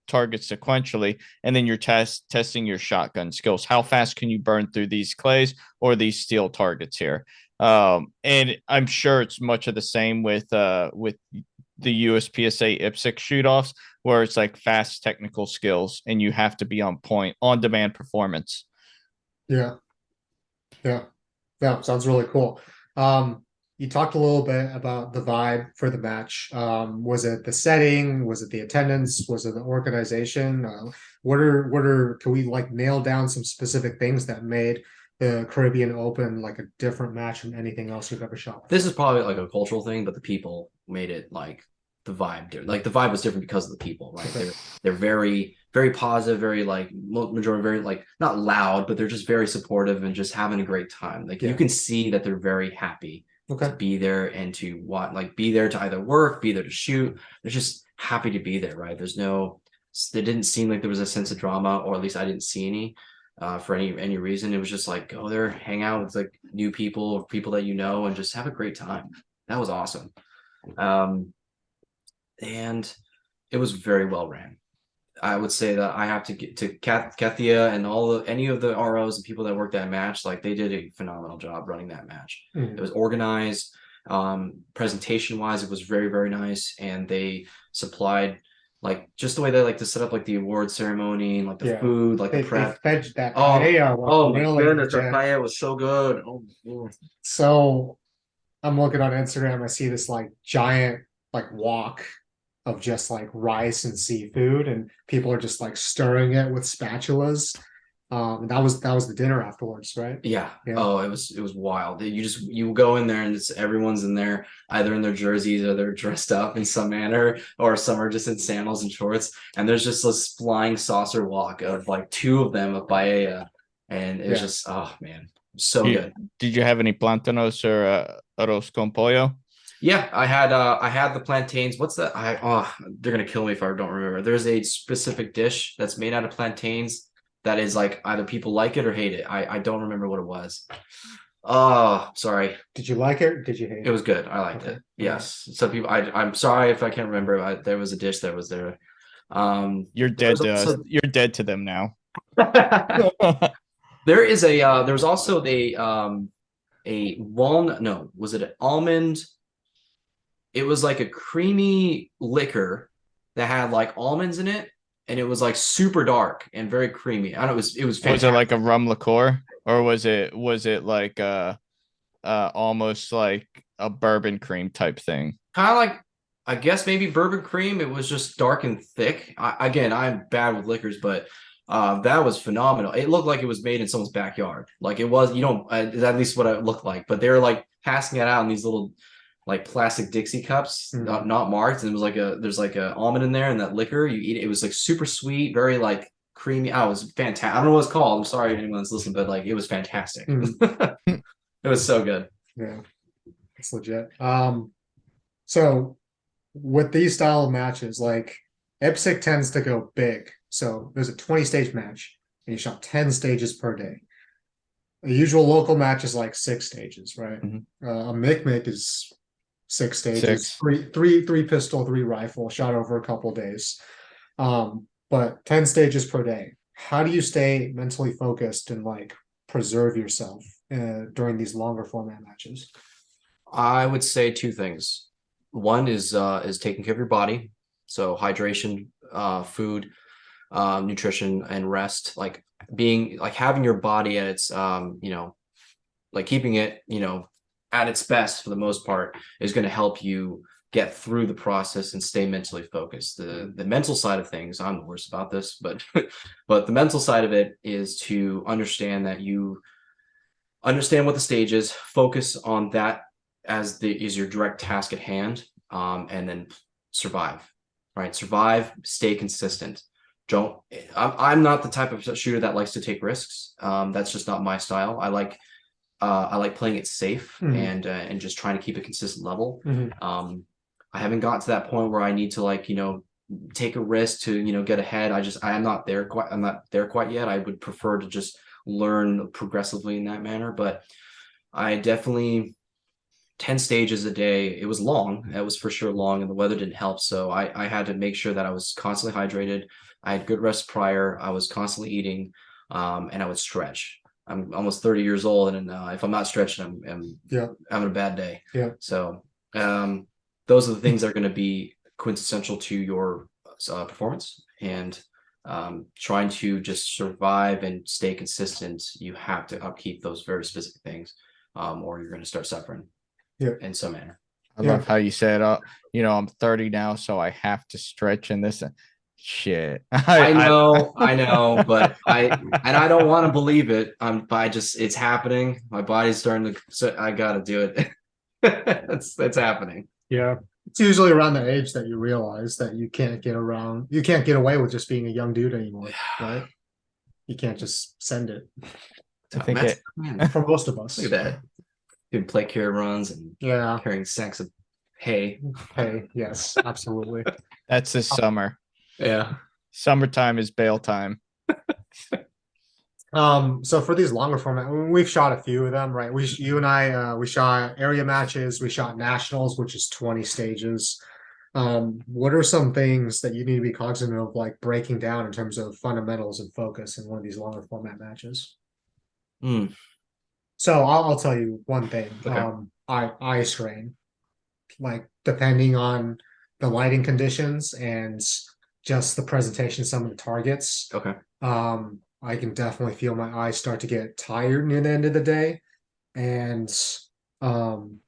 targets sequentially, and then you're testing your shotgun skills. How fast can you burn through these clays or these steel targets here? And I'm sure it's much of the same with the USPSA IPSC shoot-offs, where it's like fast technical skills and you have to be on point, on demand performance.
Yeah. Sounds really cool. You talked a little bit about the vibe for the match. Was it the setting? Was it the attendance? Was it the organization? Can we like nail down some specific things that made the Caribbean Open like a different match than anything else you've ever shot?
This is probably like a cultural thing, but the people made it like the vibe. Like the vibe was different because of the people, right?
Okay.
They're very, very positive, very like majority, very like not loud, but they're just very supportive and just having a great time. Like you can see that they're very happy to be there and to be there to either work, be there to shoot. They're just happy to be there, right? There didn't seem like there was a sense of drama, or at least I didn't see any. For any reason. It was just like go there, hang out with like new people that and just have a great time. That was awesome. And it was very well ran. I would say that I have to get to Kathia and any of the ROs and people that worked that match. Like they did a phenomenal job running that match. It was organized. Presentation wise, it was very, very nice, and they supplied like just the way they like to set up like the award ceremony and like the food, like the prep.
They fed that
oh my goodness, their paella was so good.
So I'm looking on Instagram, I see this like giant like wok of just like rice and seafood, and people are just like stirring it with spatulas. And that was the dinner afterwards, right?
Yeah. Oh, it was wild. You go in there and everyone's in there either in their jerseys or they're dressed up in some manner, or some are just in sandals and shorts. And there's just this flying saucer walk of like 2 of them of paella, and it's just man, so good.
Did you have any plantanos or arroz con pollo?
Yeah, I had the plantains. What's that? They're gonna kill me if I don't remember. There's a specific dish that's made out of plantains that is like either people like it or hate it. I don't remember what it was. Oh, sorry.
Did you like it or did you hate it?
It was good. I liked it. Yes. Some people. I'm sorry if I can't remember. There was a dish that was there.
You're dead to us. You're dead to them now.
There is a. There was also a walnut. No, was it an almond? It was like a creamy liquor that had like almonds in it, and it was like super dark and very creamy. I don't know. It was fantastic.
Was it like a rum liqueur, or was it like almost like a bourbon cream type thing?
Kind of like, I guess maybe bourbon cream. It was just dark and thick. Again, I'm bad with liquors, but that was phenomenal. It looked like it was made in someone's backyard. Like it was, at least what it looked like. But they were like passing it out in these little like plastic Dixie cups, not marked. And it was like there's like a almond in there, and that liquor you eat it. It was like super sweet, very like creamy. Oh, it was fantastic. I don't know what it's called. I'm sorry if anyone's listening, but like it was fantastic. It was so good.
Yeah, it's legit. So with these style of matches, like IPSC tends to go big. So there's a 20-stage match, and you shot 10 stages per day. The usual local match is like 6 stages, right? A MIC is 6 stages,
6.
three pistol, 3 rifle, shot over a couple days. But 10 stages per day. How do you stay mentally focused and like preserve yourself during these longer format matches?
I would say 2 things. One is taking care of your body, so hydration, food, nutrition, and rest. Like having your body at its like keeping it at its best for the most part is going to help you get through the process and stay mentally focused. The mental side of things, I'm the worst about this, but but the mental side of it is to understand that you understand what the stage is, focus on that as is your direct task at hand, and then survive. Right, survive, stay consistent. I'm not the type of shooter that likes to take risks. That's just not my style. I like playing it safe and just trying to keep a consistent level. I haven't gotten to that point where I need to take a risk to get ahead. I'm not there quite yet. I would prefer to just learn progressively in that manner, but I definitely 10 stages a day. It was long. It was for sure long, and the weather didn't help. So I had to make sure that I was constantly hydrated. I had good rest prior. I was constantly eating, and I would stretch. I'm almost 30 years old, and if I'm not stretching, I'm having a bad day.
Yeah.
So those are the things that are going to be quintessential to your performance, and trying to just survive and stay consistent. You have to upkeep those very specific things, or you're going to start suffering.
Yeah.
In some manner.
I love how you said, I'm 30 now, so I have to stretch in this. Shit.
I know, but I don't want to believe it. It's happening. My body's starting to, so I got to do it. It's happening.
Yeah. It's usually around the age that you realize that you can't get away with just being a young dude anymore, right? You can't just send it.
I think
for most of us.
Look at that. Doing plate carry runs and carrying sacks of hay.
Yes, absolutely.
That's this summer.
Yeah.
Summertime is bail time.
So for these longer format, we've shot a few of them, right? You and I, we shot area matches, we shot nationals, which is 20 stages. What are some things that you need to be cognizant of, like breaking down in terms of fundamentals and focus in one of these longer format matches? So I'll tell you one thing.
Okay.
Eye strain, like depending on the lighting conditions and just the presentation of some of the targets.
Okay.
I can definitely feel my eyes start to get tired near the end of the day, and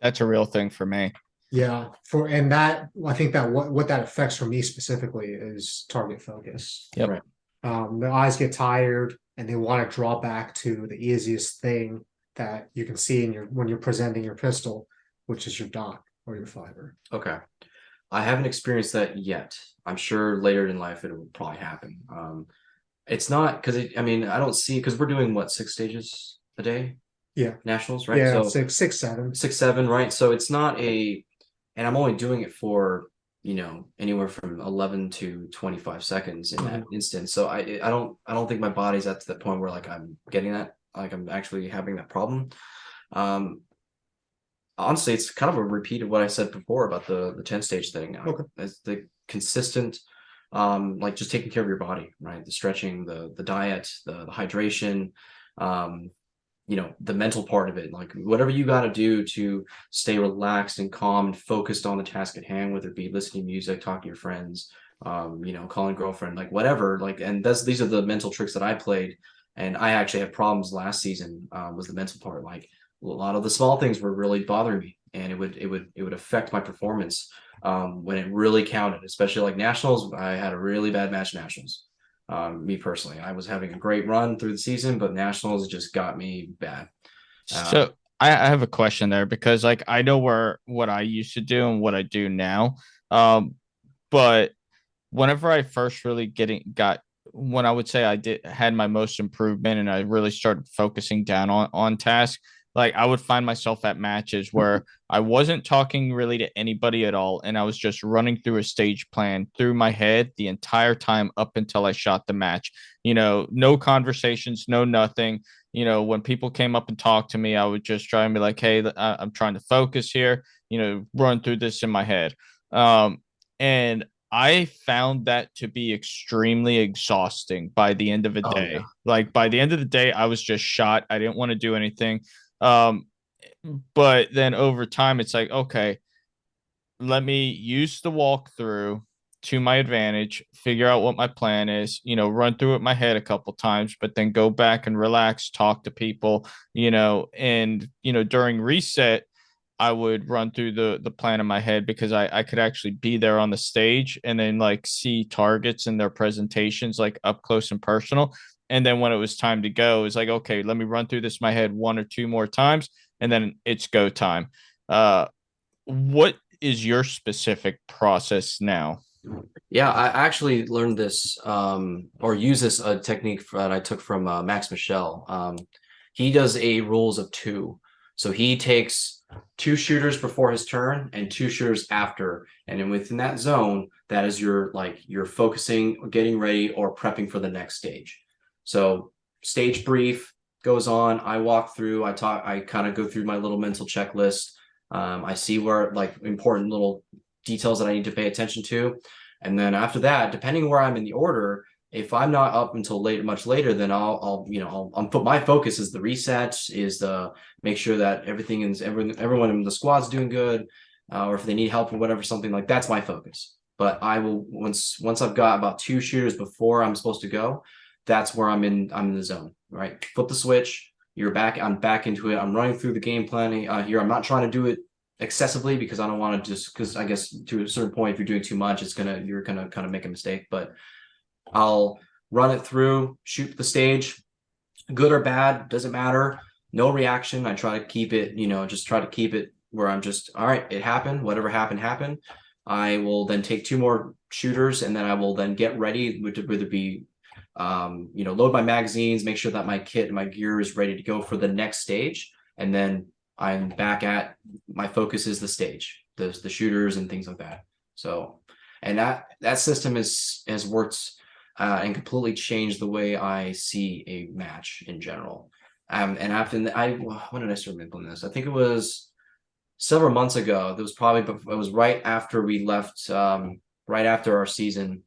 that's a real thing for me.
Yeah, I think that what that affects for me specifically is target focus.
Yep.
Right.
The eyes get tired and they want to draw back to the easiest thing that you can see when you're presenting your pistol, which is your dot or your fiber.
Okay. I haven't experienced that yet. I'm sure later in life it will probably happen. It's not because I don't see, because we're doing 6 stages a day?
Yeah.
Nationals, right?
Yeah,
so
6, 7.
6, 7, right? So it's not and I'm only doing it for, anywhere from 11 to 25 seconds in that instance. So I don't think my body's at the point where I'm getting that, I'm actually having that problem. Honestly, it's kind of a repeat of what I said before about the 10 stage thing.
Okay.
It's the consistent, just taking care of your body, right? The stretching, the diet, the hydration, the mental part of it, whatever you got to do to stay relaxed and calm and focused on the task at hand, whether it be listening to music, talking to your friends, calling girlfriend, whatever, and these are the mental tricks that I played. And I actually had problems last season, was the mental part. A lot of the small things were really bothering me, and it would affect my performance when it really counted, especially nationals. I had a really bad match nationals. Me personally, I was having a great run through the season, but nationals just got me bad.
So I have a question there, because I know what I used to do and what I do now. But whenever I first really when I would say I had my most improvement and I really started focusing down on task like I would find myself at matches where I wasn't talking really to anybody at all, and I was just running through a stage plan through my head the entire time up until I shot the match. No conversations, no nothing. When people came up and talked to me, I would just try and be like, hey, I'm trying to focus here, run through this in my head. And I found that to be extremely exhausting by the end of the
Oh
day.
yeah.
Like by the end of the day, I was just shot. I didn't want to do anything. Um, but then over time, it's like, okay, let me use the walkthrough to my advantage, figure out what my plan is, run through it in my head a couple times, but then go back and relax, talk to people, and during reset, I would run through the plan in my head because I could actually be there on the stage and then like see targets in their presentations like up close and personal. And then when it was time to go, it's like, okay, let me run through this in my head one or two more times, and then it's go time. What is your specific process now?
Yeah, I actually learned this or use this technique that I took from Max Michel. He does a rules of two. So he takes two shooters before his turn and two shooters after. And then within that zone, that is you're focusing, getting ready, or prepping for the next stage. So stage brief goes on. I walk through, I kind of go through my little mental checklist. I see where like important little details that I need to pay attention to. And then after that, depending where I'm in the order, if I'm not up until much later, then I'll put my focus is the resets, is the make sure that everyone in the squad's doing good, or if they need help or whatever, something like that's my focus. But I will once I've got about two shooters before I'm supposed to go, that's where I'm in the zone, right? Flip the switch. I'm back into it. I'm running through the game planning here. I'm not trying to do it excessively because I don't want to because I guess to a certain point, if you're doing too much, you're gonna kind of make a mistake. But I'll run it through, shoot the stage, good or bad, doesn't matter. No reaction. I try to keep it, just try to keep it where I'm just, all right, it happened, whatever happened, happened. I will then take two more shooters and then I will then get ready, which would either be, load my magazines, make sure that my kit and my gear is ready to go for the next stage. And then I'm back at my focus is the stage, the shooters and things like that. So, and that system has worked and completely changed the way I see a match in general. And after when did I start implementing this? I think it was several months ago. It was right after we left, right after our season.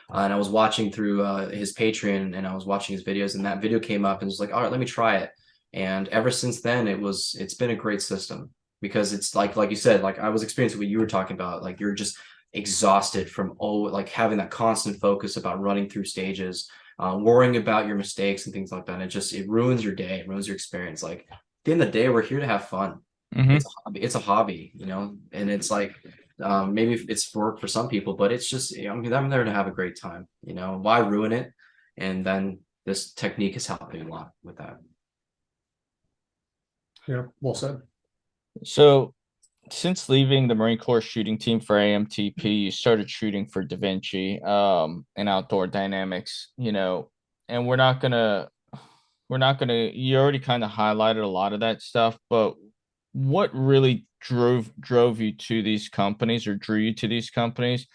And I was watching through his Patreon and I was watching his videos, and that video came up and was like, all right, let me try it. And ever since then, it's been a great system because it's like you said, like I was experiencing what you were talking about, like you're just exhausted from like having that constant focus about running through stages, worrying about your mistakes and things like that. It ruins your day, it ruins your experience. Like at the end of the day, we're here to have fun.
Mm-hmm.
It's a hobby, and it's like maybe it's work for some people, but it's just I'm there to have a great time. Why ruin it? And then this technique is helping a lot with that.
Yeah, well said.
So, since leaving the Marine Corps shooting team for AMTP, you started shooting for Da Vinci, and Outdoor Dynamics, and you already kind of highlighted a lot of that stuff, but what really drove you to these companies or drew you to these companies?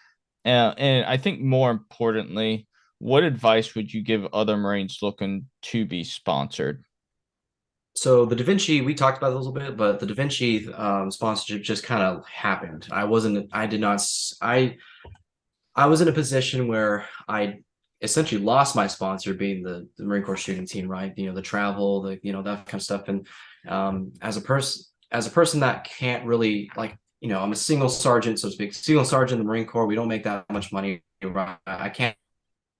And I think more importantly, what advice would you give other Marines looking to be sponsored?
So the Da Vinci, we talked about it a little bit, but the Da Vinci sponsorship just kind of happened. I was in a position where I essentially lost my sponsor being the Marine Corps shooting team, right? The travel, that kind of stuff. And as a person that can't really I'm a single sergeant, so to speak, single sergeant in the Marine Corps. We don't make that much money, right? I can't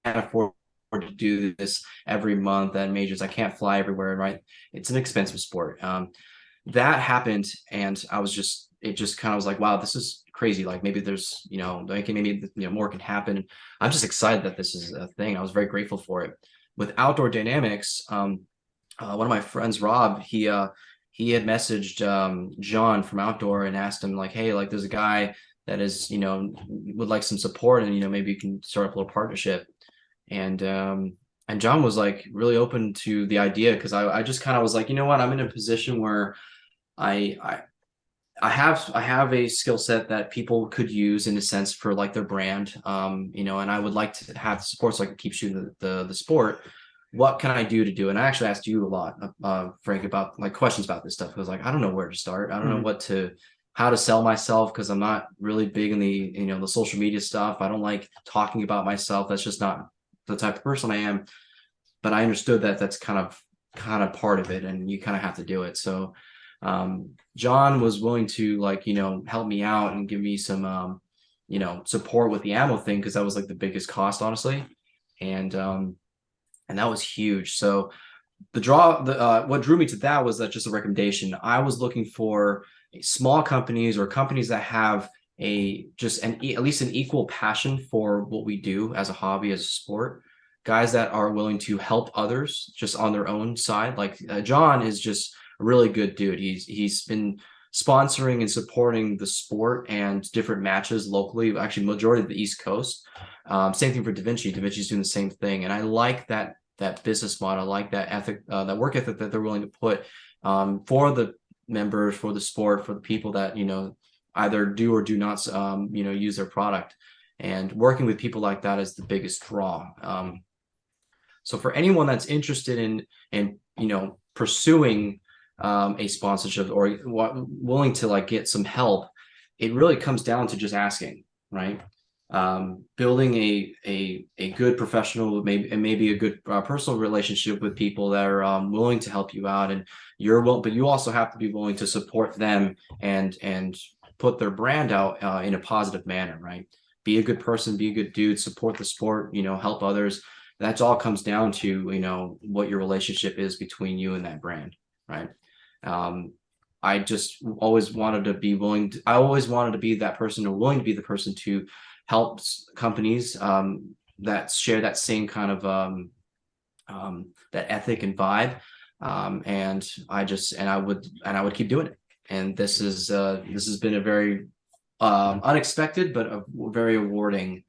afford to do this every month at majors. I can't fly everywhere, right? It's an expensive sport. That happened, and it just kind of was like, wow, this is crazy. Like maybe there's, more can happen. I'm just excited that this is a thing. I was very grateful for it. With Outdoor Dynamics, one of my friends, Rob, he had messaged John from Outdoor and asked him like, hey, like there's a guy that is, would like some support, and maybe you can start up a little partnership. And and John was like really open to the idea because I just kind of was like, you know what, I'm in a position where I I I have a skill set that people could use in a sense for like their brand, you know, and I would like to have the support so I can keep shooting the sport. What can I do to do? And I actually asked you a lot, Frank, about like questions about this stuff. Because like I don't know where to start. I don't know what to how to sell myself because I'm not really big in the the social media stuff. I don't like talking about myself. That's just not the type of person I am. But I understood that that's kind of part of it, and you kind of have to do it. So John was willing to like help me out and give me some support with the ammo thing because that was like the biggest cost, honestly, and that was huge. So the what drew me to that was that just a recommendation. I was looking for small companies or companies that have at least an equal passion for what we do as a hobby, as a sport. Guys that are willing to help others just on their own side. Like John is just a really good dude. He's been sponsoring and supporting the sport and different matches locally, actually majority of the East Coast. Same thing for Da Vinci. Da Vinci's doing the same thing, and I like that business model. I like that ethic, that work ethic that they're willing to put for the members, for the sport, for the people that either do or do not use their product. And working with people like that is the biggest draw. So for anyone that's interested in pursuing a sponsorship or willing to like get some help, it really comes down to just asking, right? Building a good professional, maybe a good personal relationship with people that are willing to help you out, and but you also have to be willing to support them and put their brand out in a positive manner, right? Be a good person, be a good dude, support the sport, help others. That's all comes down to what your relationship is between you and that brand, right? I just always wanted to be I always wanted to be that person, or willing to be the person to help companies that share that same kind of that ethic and vibe, and I would keep doing it. And this has been a very unexpected but a very rewarding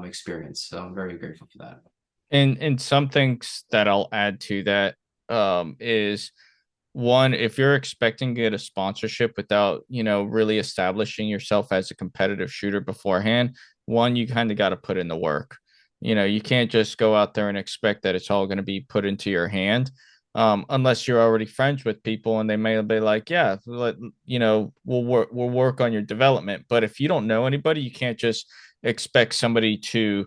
experience. So I'm very grateful for that.
And some things that I'll add to that is one, if you're expecting to get a sponsorship without, really establishing yourself as a competitive shooter beforehand, one, you kind of got to put in the work. You can't just go out there and expect that it's all going to be put into your hand. Unless you're already friends with people and they may be like, yeah, we'll work on your development. But if you don't know anybody, you can't just expect somebody to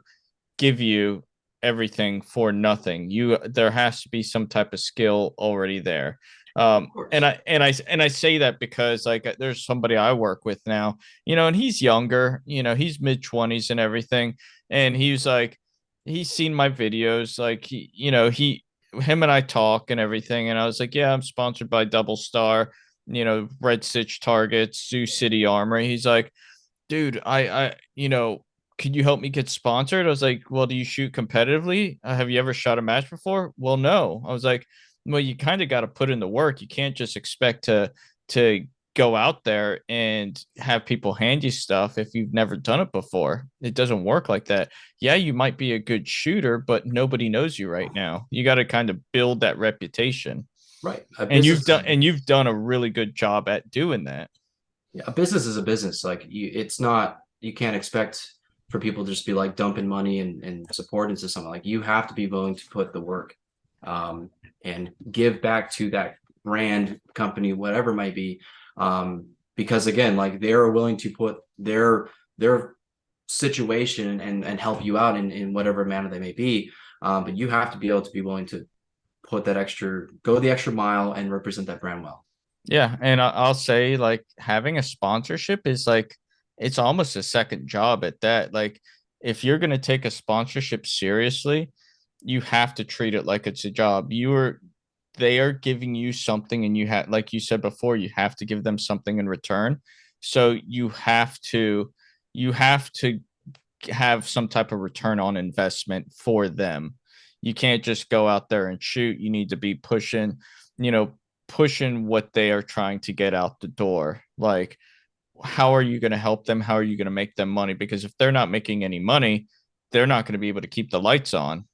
give you everything for nothing. There has to be some type of skill already there. And I say that because like there's somebody I work with now, and he's younger, he's mid-20s and everything. And he's like, he's seen my videos, like him and I talk and everything. And I was like, yeah, I'm sponsored by Double Star, Red Stitch Targets, Sioux City Armory. He's like, dude, could you help me get sponsored? I was like, well, do you shoot competitively? Have you ever shot a match before? Well, no. I was like, well, you kind of got to put in the work. You can't just expect to go out there and have people hand you stuff if you've never done it before. It doesn't work like that. Yeah, you might be a good shooter, but nobody knows you right now. You got to kind of build that reputation.
Right.
And you've done a really good job at doing that.
Yeah, a business is a business. Like you can't expect for people to just be like dumping money and support into something. Like you have to be willing to put the work and give back to that brand, company, whatever it might be. Because again, like they're willing to put their situation and help you out in whatever manner they may be. But you have to be able to be willing to go the extra mile and represent that brand well.
Yeah, and I'll say like having a sponsorship is like it's almost a second job at that. Like if you're going to take a sponsorship seriously, you have to treat it like it's a job. They are giving you something, and you have, like you said before, you have to give them something in return. So you have to have some type of return on investment for them. You can't just go out there and shoot. You need to be pushing what they are trying to get out the door. Like, how are you going to help them? How are you going to make them money? Because if they're not making any money, they're not going to be able to keep the lights on.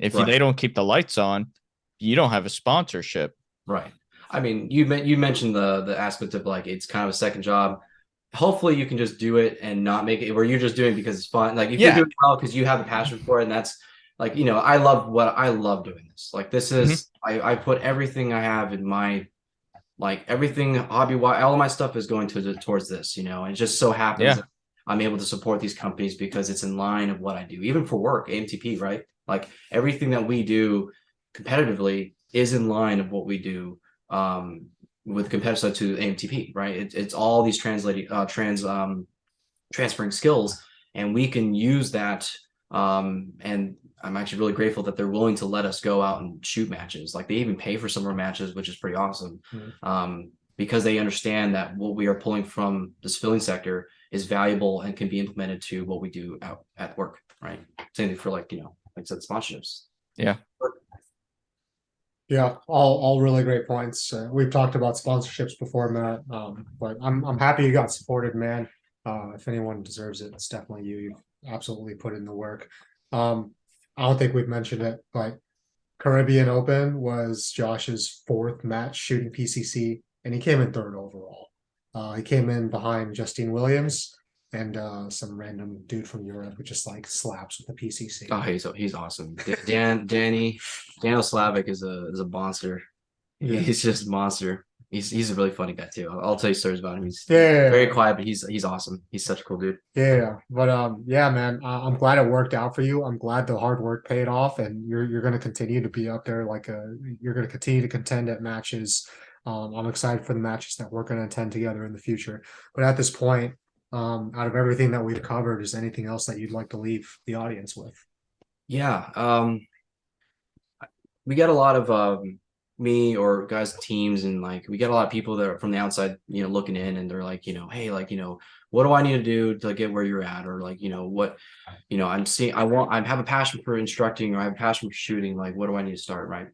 If
Right.
they don't keep the lights on, you don't have a sponsorship.
Right. I mean, you mentioned the aspect of like it's kind of a second job. Hopefully, you can just do it and not make it where you're just doing it because it's fun. Like if
Yeah.
you're doing it well because you have the passion for it, and that's like I love doing this. Like this is I put everything I have in my like everything hobby wise. All of my stuff is going towards this. And it just so happens that I'm able to support these companies because it's in line of what I do, even for work, AMTP, right? Like everything that we do competitively is in line of what we do with competitive to AMTP, right? It's all these transferring skills, and we can use that. And I'm actually really grateful that they're willing to let us go out and shoot matches. Like they even pay for some of our matches, which is pretty awesome. Because they understand that what we are pulling from the civilian sector is valuable and can be implemented to what we do out at work, right? Same thing for like I said, sponsorships.
Yeah.
Yeah, all really great points. We've talked about sponsorships before, Matt, but I'm happy you got supported, man. If anyone deserves it, it's definitely you. You've absolutely put in the work. I don't think we've mentioned it, but Caribbean Open was Josh's 4th match shooting PCC, and he came in 3rd overall. He came in behind Justine Williams and some random dude from Europe who just like slaps with the PCC.
Oh, he's awesome. Daniel Slavic is a monster.
Yeah.
He's just a monster. He's a really funny guy too. I'll tell you stories about him. He's
Yeah.
very quiet, but he's awesome. He's such a cool dude.
Yeah, but yeah, man, I'm glad it worked out for you. I'm glad the hard work paid off, and you're going to continue to be up there. You're going to continue to contend at matches. I'm excited for the matches that we're going to attend together in the future. But at this point, out of everything that we've covered, is anything else that you'd like to leave the audience with?
Yeah. We got a lot of me or guys teams, and like we get a lot of people that are from the outside looking in, and they're like hey, like what do I need to do to get where you're at, or like what I'm seeing, I have a passion for instructing, or I have a passion for shooting, like what do I need to start, right?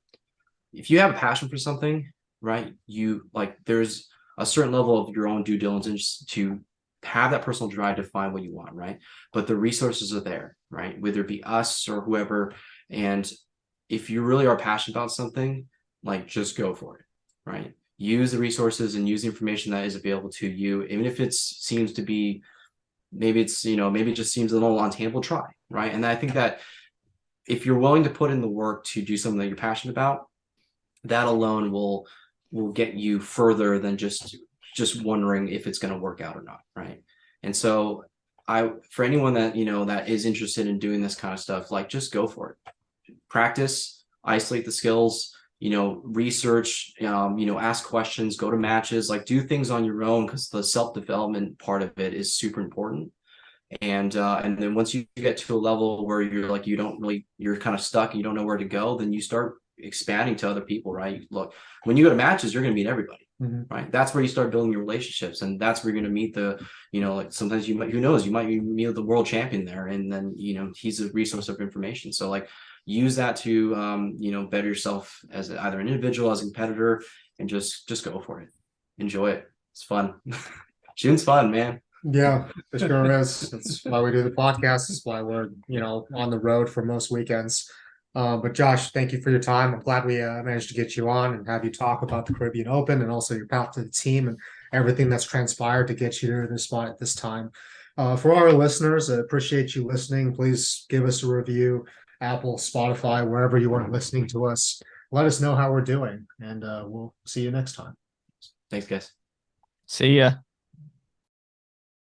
If you have a passion for something, right, you like there's a certain level of your own due diligence to have that personal drive to find what you want, right? But the resources are there, right? Whether it be us or whoever. And if you really are passionate about something, like just go for it, right? Use the resources and use the information that is available to you, even if it seems to be maybe it just seems a little untamable, try, right? And I think that if you're willing to put in the work to do something that you're passionate about, that alone will get you further than just wondering if it's going to work out or not, right? And so for anyone that that is interested in doing this kind of stuff, like just go for it. Practice, isolate the skills, research, ask questions, go to matches, like do things on your own, because the self-development part of it is super important. And then once you get to a level where you're like you're kind of stuck and you don't know where to go, then you start expanding to other people, right? Look, when you go to matches, you're going to meet everybody. Right. That's where you start building your relationships, and that's where you're going to meet like sometimes who knows, you might meet the world champion there, and then he's a resource of information. So like use that to better yourself as either an individual, as a competitor, and just go for it. Enjoy it. It's fun. June's fun, man.
Yeah, it sure is. That's why we do the podcast. That's why we're on the road for most weekends. But Josh, thank you for your time. I'm glad we managed to get you on and have you talk about the Caribbean Open and also your path to the team and everything that's transpired to get you to this spot at this time. For our listeners, I appreciate you listening. Please give us a review, Apple, Spotify, wherever you are listening to us. Let us know how we're doing, and we'll see you next time.
Thanks, guys.
See ya.